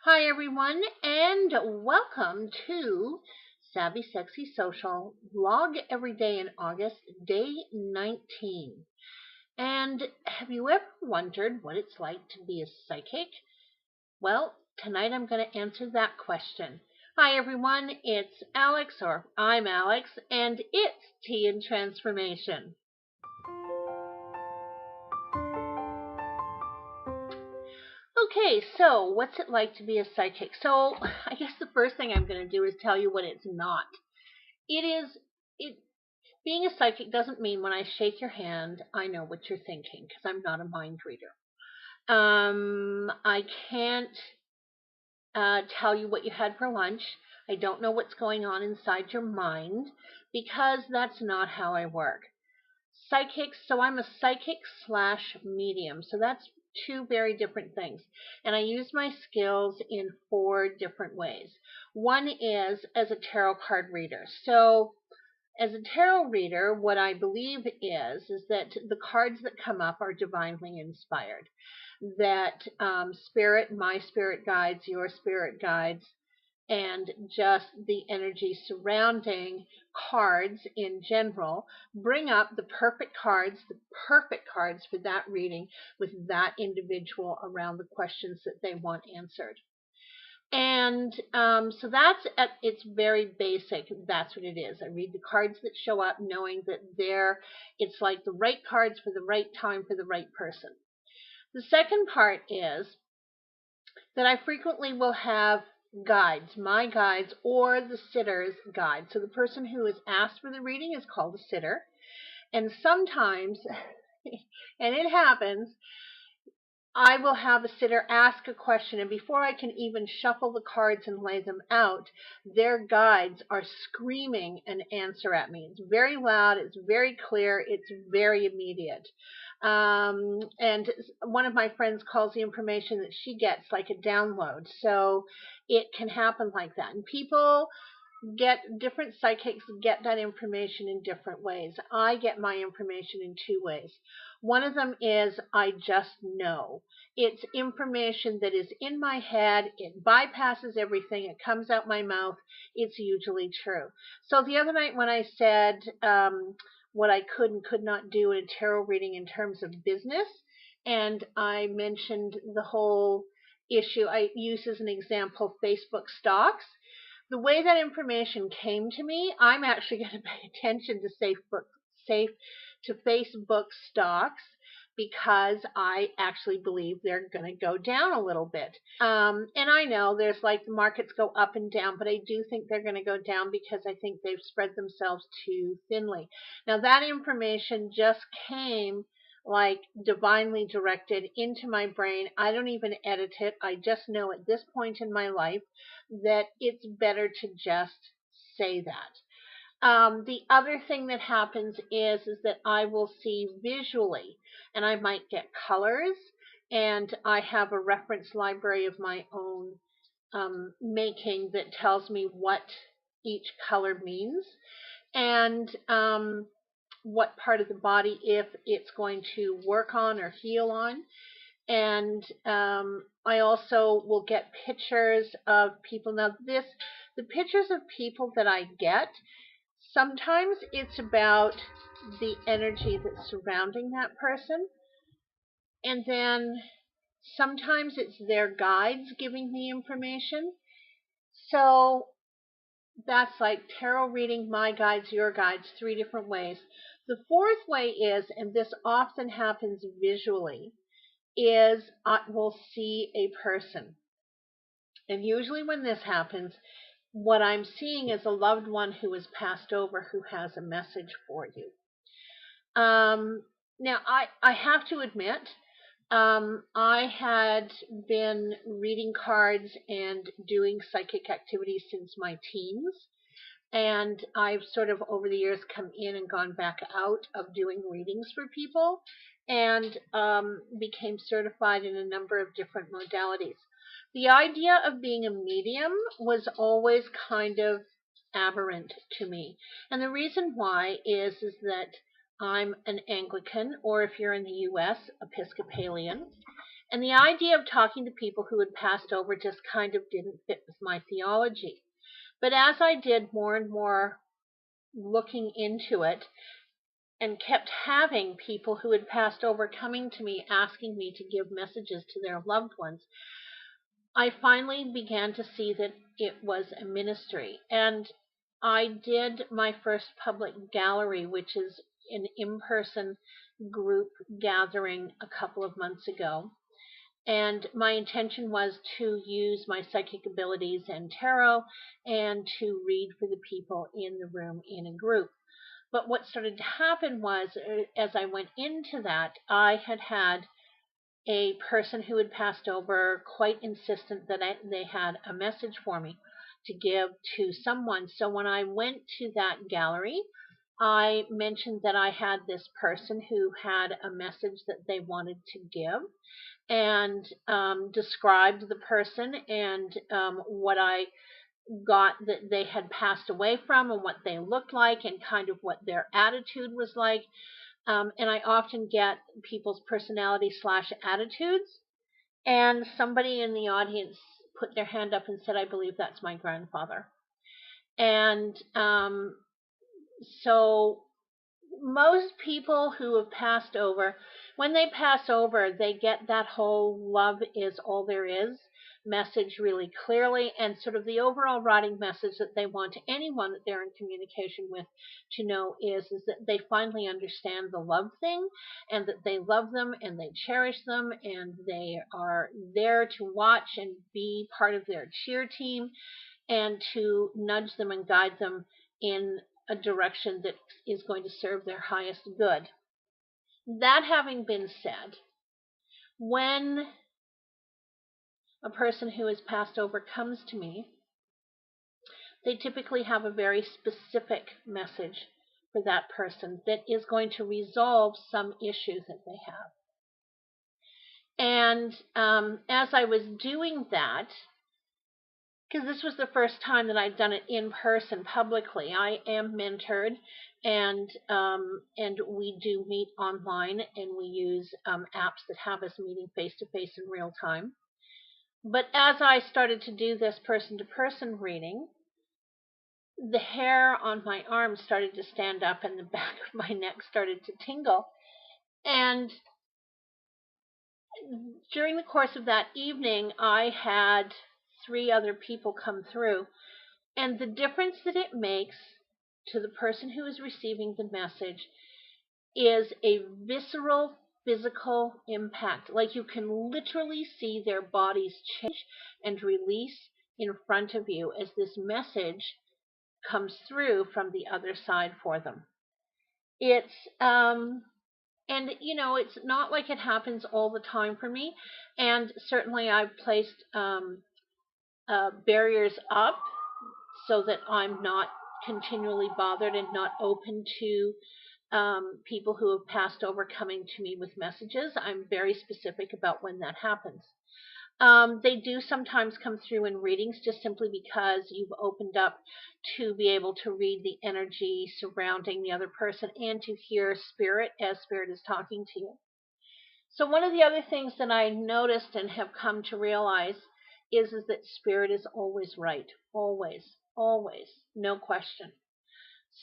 Hi everyone and welcome to Savvy Sexy Social Vlog Every Day in August, day 19. And have you ever wondered what it's like to be a psychic? Well, tonight I'm going to answer that question. Hi everyone, it's Alex, or I'm Alex, and it's Tea and Transformation. Okay, so what's it like to be a psychic? So I guess the first thing I'm going to do is tell you what it's not. It being a psychic doesn't mean when I shake your hand I know what you're thinking, because I'm not a mind reader. I can't tell you what you had for lunch. I don't know what's going on inside your mind, because that's not how I work. Psychics, so I'm a psychic slash medium. So that's two very different things. And I use my skills in four different ways. One is as a tarot card reader. So as a tarot reader, what I believe is that the cards that come up are divinely inspired. That spirit, my spirit guides, your spirit guides, and just the energy surrounding cards in general bring up the perfect cards for that reading with that individual around the questions that they want answered. And so that's at its very basic. That's what it is. I read the cards that show up, knowing that it's like the right cards for the right time for the right person. The second part is that I frequently will have guides, my guides, or the sitter's guide. So the person who is asked for the reading is called a sitter. And sometimes, and it happens, I will have a sitter ask a question, and before I can even shuffle the cards and lay them out, their guides are screaming an answer at me. It's very loud, it's very clear, it's very immediate. And one of my friends calls the information that she gets like a download. So it can happen like that. And different psychics get that information in different ways. I get my information in two ways. One of them is I just know. It's information that is in my head. It bypasses everything. It comes out my mouth. It's usually true. So the other night when I said what I could and could not do in a tarot reading in terms of business, and I mentioned the whole issue, I use as an example Facebook stocks. The way that information came to me, I'm actually going to pay attention to Facebook stocks, because I actually believe they're going to go down a little bit. And I know there's like the markets go up and down, but I do think they're going to go down because I think they've spread themselves too thinly. Now that information just came like divinely directed into my brain. I don't even edit it. I just know at this point in my life that it's better to just say that. The other thing that happens is that I will see visually, and I might get colors, and I have a reference library of my own making that tells me what each color means, and what part of the body if it's going to work on or heal on. And I also will get pictures of people. Now the pictures of people that I get, sometimes it's about the energy that's surrounding that person, and then sometimes it's their guides giving the information. So that's like tarot reading, my guides, your guides, three different ways. The fourth way is, and this often happens visually, is I will see a person. And usually when this happens, what I'm seeing is a loved one who has passed over who has a message for you. Now, I have to admit, I had been reading cards and doing psychic activities since my teens. And I've sort of over the years come in and gone back out of doing readings for people, and became certified in a number of different modalities. The idea of being a medium was always kind of aberrant to me. And the reason why is that I'm an Anglican, or if you're in the U.S., Episcopalian. And the idea of talking to people who had passed over just kind of didn't fit with my theology. But as I did more and more looking into it and kept having people who had passed over coming to me asking me to give messages to their loved ones, I finally began to see that it was a ministry. And I did my first public gallery, which is an in-person group gathering a couple of months ago. And my intention was to use my psychic abilities and tarot and to read for the people in the room in a group. But what started to happen was, as I went into that, I had a person who had passed over quite insistent that they had a message for me to give to someone. So when I went to that gallery, I mentioned that I had this person who had a message that they wanted to give, and described the person and what I got that they had passed away from and what they looked like and kind of what their attitude was like. And I often get people's personality / attitudes. And somebody in the audience put their hand up and said, I believe that's my grandfather. And so most people who have passed over, when they pass over, they get that whole love is all there is message really clearly, and sort of the overall writing message that they want anyone that they're in communication with to know is that they finally understand the love thing, and that they love them and they cherish them and they are there to watch and be part of their cheer team and to nudge them and guide them in a direction that is going to serve their highest good. That having been said, when a person who has passed over comes to me, they typically have a very specific message for that person that is going to resolve some issue that they have. And as I was doing that, because this was the first time that I'd done it in person publicly, I am mentored, and we do meet online, and we use apps that have us meeting face to face in real time. But as I started to do this person-to-person reading, the hair on my arm started to stand up and the back of my neck started to tingle. And during the course of that evening, I had 3 other people come through. And the difference that it makes to the person who is receiving the message is a visceral physical impact. Like you can literally see their bodies change and release in front of you as this message comes through from the other side for them. It's and it's not like it happens all the time for me, and certainly I've placed barriers up so that I'm not continually bothered and not open to people who have passed over coming to me with messages. I'm very specific about when that happens. They do sometimes come through in readings just simply because you've opened up to be able to read the energy surrounding the other person and to hear spirit as spirit is talking to you. So one of the other things that I noticed and have come to realize is that spirit is always right. Always. Always. No question.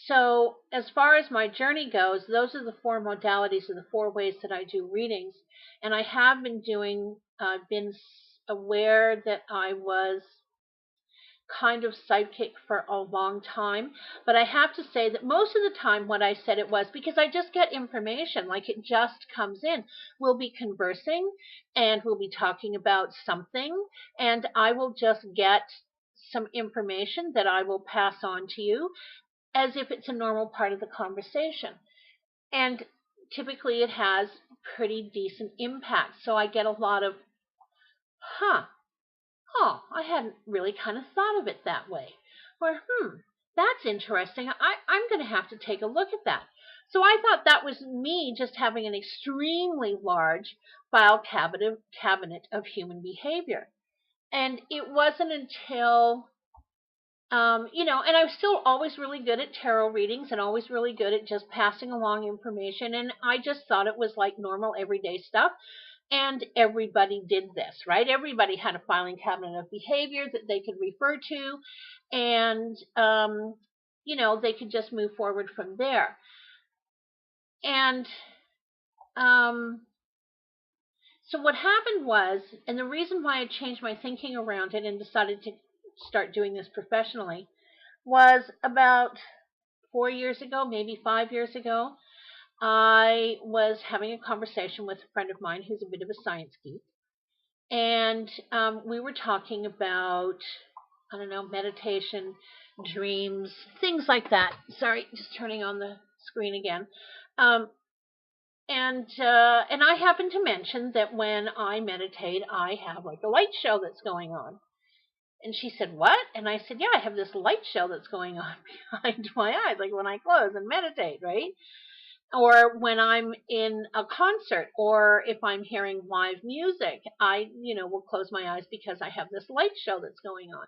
So as far as my journey goes, those are the 4 modalities or the 4 ways that I do readings. And I have been been aware that I was kind of psychic for a long time. But I have to say that most of the time what I said it was because I just get information, like it just comes in. We'll be conversing and we'll be talking about something, and I will just get some information that I will pass on to you as if it's a normal part of the conversation. And typically it has pretty decent impact. So I get a lot of, I hadn't really kind of thought of it that way. Or, that's interesting. I'm going to have to take a look at that. So I thought that was me just having an extremely large file cabinet of human behavior. And it wasn't until and I was still always really good at tarot readings and always really good at just passing along information. And I just thought it was like normal everyday stuff. And everybody did this, right? Everybody had a filing cabinet of behavior that they could refer to, and they could just move forward from there. And so what happened was, and the reason why I changed my thinking around it and decided to start doing this professionally, was about 4 years ago, maybe 5 years ago. I was having a conversation with a friend of mine who's a bit of a science geek. And we were talking about, I don't know, meditation, dreams, things like that. Sorry, just turning on the screen again. And I happened to mention that when I meditate, I have like a light show that's going on. And she said, "What?" And I said, "Yeah, I have this light show that's going on behind my eyes, like when I close and meditate, right? Or when I'm in a concert, or if I'm hearing live music, I, will close my eyes because I have this light show that's going on."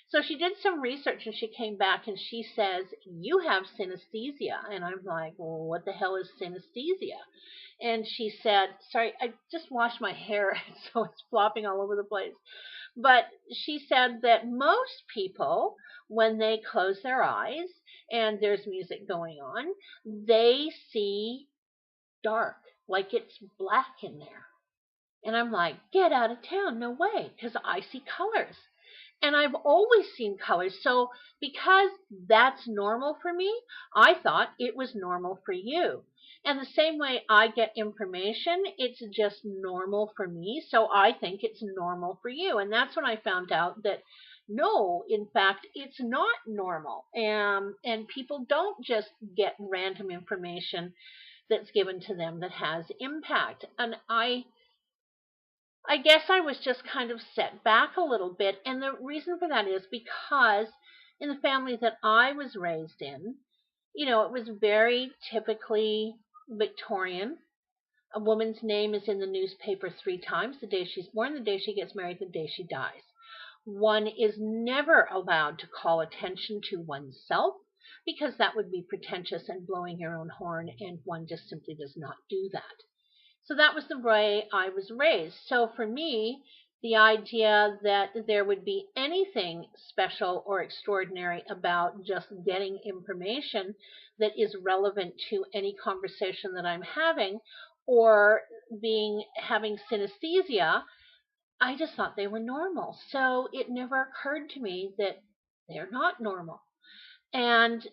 So she did some research and she came back and she says, "You have synesthesia." And I'm like, "Well, what the hell is synesthesia?" And she said, sorry, I just washed my hair, so it's flopping all over the place. But she said that most people, when they close their eyes and there's music going on, they see dark, like it's black in there. And I'm like, get out of town, no way, because I see colors. And I've always seen colors. So because that's normal for me, I thought it was normal for you. And the same way I get information, it's just normal for me. So I think it's normal for you. And that's when I found out that no, in fact, it's not normal. And people don't just get random information that's given to them that has impact. And I guess I was just kind of set back a little bit. And the reason for that is because in the family that I was raised in, it was very typically Victorian. A woman's name is in the newspaper 3 times: the day she's born, the day she gets married, the day she dies. One is never allowed to call attention to oneself because that would be pretentious and blowing your own horn, and one just simply does not do that. So that was the way I was raised. So for me, the idea that there would be anything special or extraordinary about just getting information that is relevant to any conversation that I'm having, or having synesthesia, I just thought they were normal. So it never occurred to me that they're not normal. And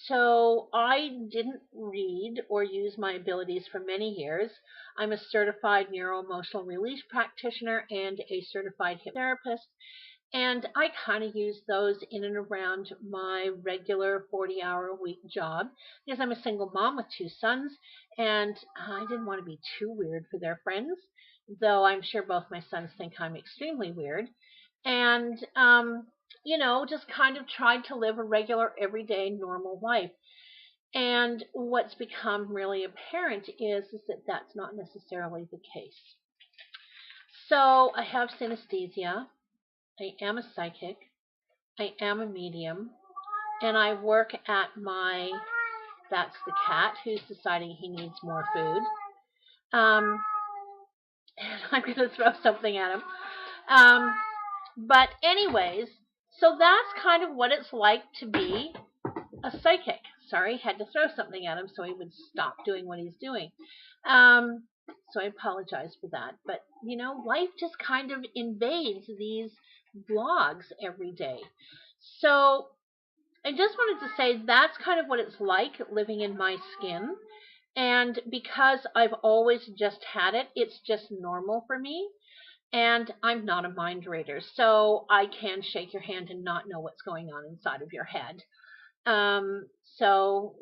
so I didn't read or use my abilities for many years. I'm a certified neuro-emotional release practitioner and a certified hypnotherapist. And I kind of use those in and around my regular 40-hour-a-week job because I'm a single mom with 2 sons, and I didn't want to be too weird for their friends, though I'm sure both my sons think I'm extremely weird. And just kind of tried to live a regular, everyday, normal life. And what's become really apparent is that that's not necessarily the case. So I have synesthesia. I am a psychic. I am a medium. And I work at that's the cat who's deciding he needs more food. And I'm going to throw something at him. But anyways, so that's kind of what it's like to be a psychic. Sorry, had to throw something at him so he would stop doing what he's doing. So I apologize for that. But, life just kind of invades these blogs every day. So I just wanted to say that's kind of what it's like living in my skin. And because I've always just had it, it's just normal for me. And I'm not a mind reader, so I can shake your hand and not know what's going on inside of your head. So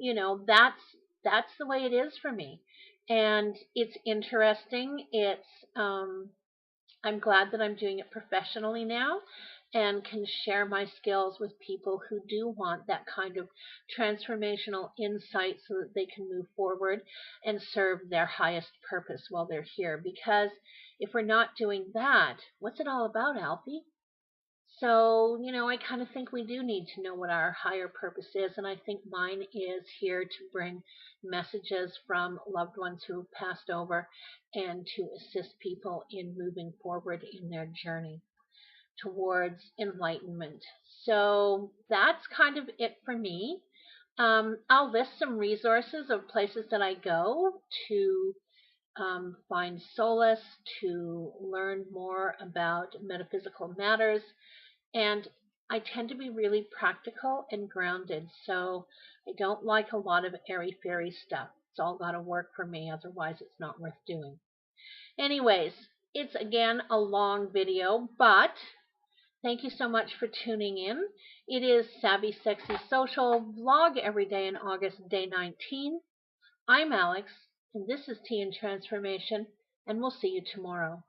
that's the way it is for me, and it's interesting. I'm glad that I'm doing it professionally now, and can share my skills with people who do want that kind of transformational insight so that they can move forward and serve their highest purpose while they're here. Because if we're not doing that, what's it all about, Alfie? So, I kind of think we do need to know what our higher purpose is, and I think mine is here to bring messages from loved ones who have passed over and to assist people in moving forward in their journey towards enlightenment. So that's kind of it for me. I'll list some resources of places that I go to find solace, to learn more about metaphysical matters, and I tend to be really practical and grounded, so I don't like a lot of airy-fairy stuff. It's all got to work for me, otherwise it's not worth doing. Anyways, it's again a long video, but thank you so much for tuning in. It is Savvy Sexy Social vlog every day in August, day 19. I'm Alex, and this is Tea and Transformation, and we'll see you tomorrow.